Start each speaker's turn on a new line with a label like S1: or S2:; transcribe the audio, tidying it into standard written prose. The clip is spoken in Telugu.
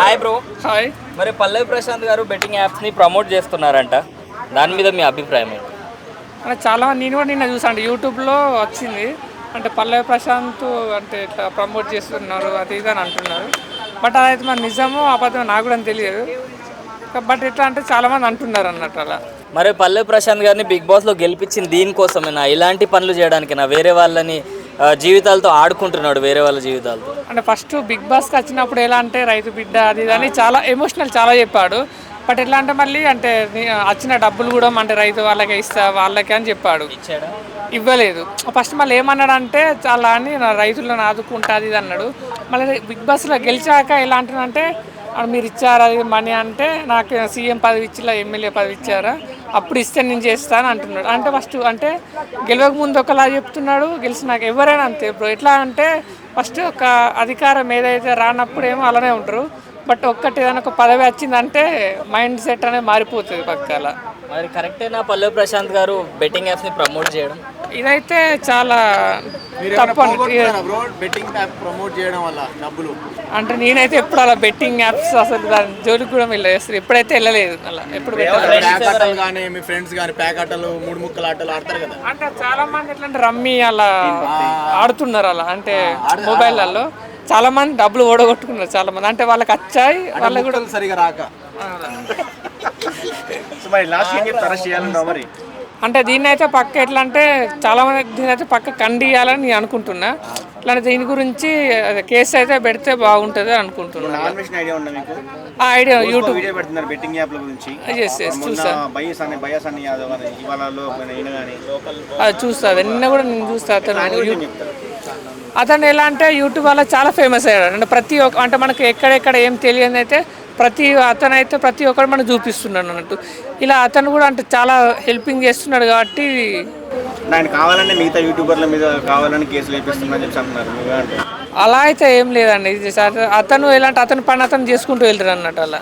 S1: Hi bro.
S2: హాయ్.
S1: మరి పల్లవి ప్రశాంత్ గారు బెట్టింగ్ యాప్స్ని ప్రమోట్ చేస్తున్నారంట, దాని మీద మీ అభిప్రాయం ఏంటి?
S2: అంటే చాలా నేను కూడా నిన్న చూసాను, యూట్యూబ్లో వచ్చింది. అంటే పల్లవి ప్రశాంత్ అంటే ఇట్లా ప్రమోట్ చేస్తున్నారు అది ఇది అని అంటున్నారు. బట్ అదైతే మన నిజమో అబద్ధమో నాకు కూడా తెలియదు. బట్ ఎట్లా అంటే చాలామంది అంటున్నారు అన్నట్టు అలా.
S1: మరి పల్లవి ప్రశాంత్ గారిని బిగ్ బాస్లో గెలిపించింది దీనికోసమేనా, ఇలాంటి పనులు చేయడానికేనా? వేరే వాళ్ళని జీవితాలతో ఆడుకుంటున్నాడు, వేరే వాళ్ళ జీవితాలతో.
S2: అంటే ఫస్ట్ బిగ్ బాస్కి వచ్చినప్పుడు ఎలా అంటే రైతు బిడ్డ అది ఇది అని చాలా ఎమోషనల్ చాలా చెప్పాడు. బట్ ఎట్లా అంటే మళ్ళీ అంటే వచ్చిన డబ్బులు కూడా అంటే రైతు వాళ్ళకే ఇస్తా వాళ్ళకే అని చెప్పాడు.
S1: ఇచ్చాడా?
S2: ఇవ్వలేదు. ఫస్ట్ మళ్ళీ ఏమన్నాడు అంటే చాలా అని రైతులను ఆదుకుంటుంది ఇది అన్నాడు. మళ్ళీ బిగ్ బాస్లో గెలిచాక ఎలా అంటున్నాడంటే మీరు ఇచ్చారా అది మనీ అంటే నాకు సీఎం పదవి ఇచ్చిలా ఎమ్మెల్యే పదవి ఇచ్చారా అప్పుడు ఇస్తే నేను చేస్తాను అంటున్నాడు. అంటే ఫస్ట్ అంటే గెలవక ముందు ఒకలా చెప్తున్నాడు, గెలిచినాక ఎవరైనా అంతే ఇప్పుడు. ఎట్లా అంటే ఫస్ట్ ఒక అధికారం ఏదైతే రానప్పుడు ఏమో అలానే ఉంటారు. బట్ ఒక్కటి ఏదైనా ఒక పదవి వచ్చిందంటే మైండ్ సెట్ అనేది మారిపోతుంది పక్కల.
S1: మరి కరెక్టేనా పల్లవి ప్రశాంత్ గారు బెట్టింగ్ యాప్స్ని ప్రమోట్ చేయడం?
S2: ఇదైతే చాలా తప్పు
S3: బెట్టింగ్ యాప్ ప్రమోట్ చేయడం వల్ల డబ్బులు
S2: అంటే నేనైతే ఎప్పుడు అలా బెట్టింగ్ యాప్స్ అసలు దాని జోలికి కూడా వెళ్ళలేదు, ఎప్పుడైతే వెళ్ళలేదు అలా ఎప్పుడు
S3: ప్యాక్ కానీ మీ ఫ్రెండ్స్ కానీ ప్యాక్ ఆటలు మూడు ముక్కలు ఆటలు ఆడతారు కదా.
S2: అంటే చాలా మంది ఎట్లా అంటే రమ్మీ అలా ఆడుతున్నారు అలా అంటే మొబైల్లో చాలా మంది డబ్బులు ఓడగొట్టుకున్నారు చాలా మంది. అంటే వాళ్ళకి వచ్చాయి వాళ్ళకి కూడా
S3: సరిగా రాక
S2: అంటే దీన్ని అయితే పక్క ఎట్లా అంటే చాలా మంది దీని అయితే పక్క కండియాలని నేను అనుకుంటున్నా. ఇట్లాంటి దీని గురించి కేసు అయితే పెడితే బాగుంటుంది అనుకుంటున్నా. ఐడియా యూట్యూబ్ చూస్తా నిన్న కూడా నేను చూస్తా. అతను ఎలా అంటే యూట్యూబ్ వల్ల చాలా ఫేమస్ అయ్యాడు. అంటే ప్రతి ఒక్క అంటే మనకి ఎక్కడెక్కడ ఏం తెలియని అయితే ప్రతి ఒక్కరు మనం చూపిస్తున్నాడు అన్నట్టు. ఇలా అతను కూడా అంటే చాలా హెల్పింగ్ చేస్తున్నాడు కాబట్టి
S3: ఆయన కావాలంటే మిగతా యూట్యూబర్ల మీద కావాలని కేసులు వేపిస్తున్నారని చెప్పి అంటున్నారు.
S2: అలా అయితే ఏం లేదండి. అతను ఎలా అంటే అతని పని అతను చేసుకుంటూ వెళ్తాడు అన్నట్టు అలా.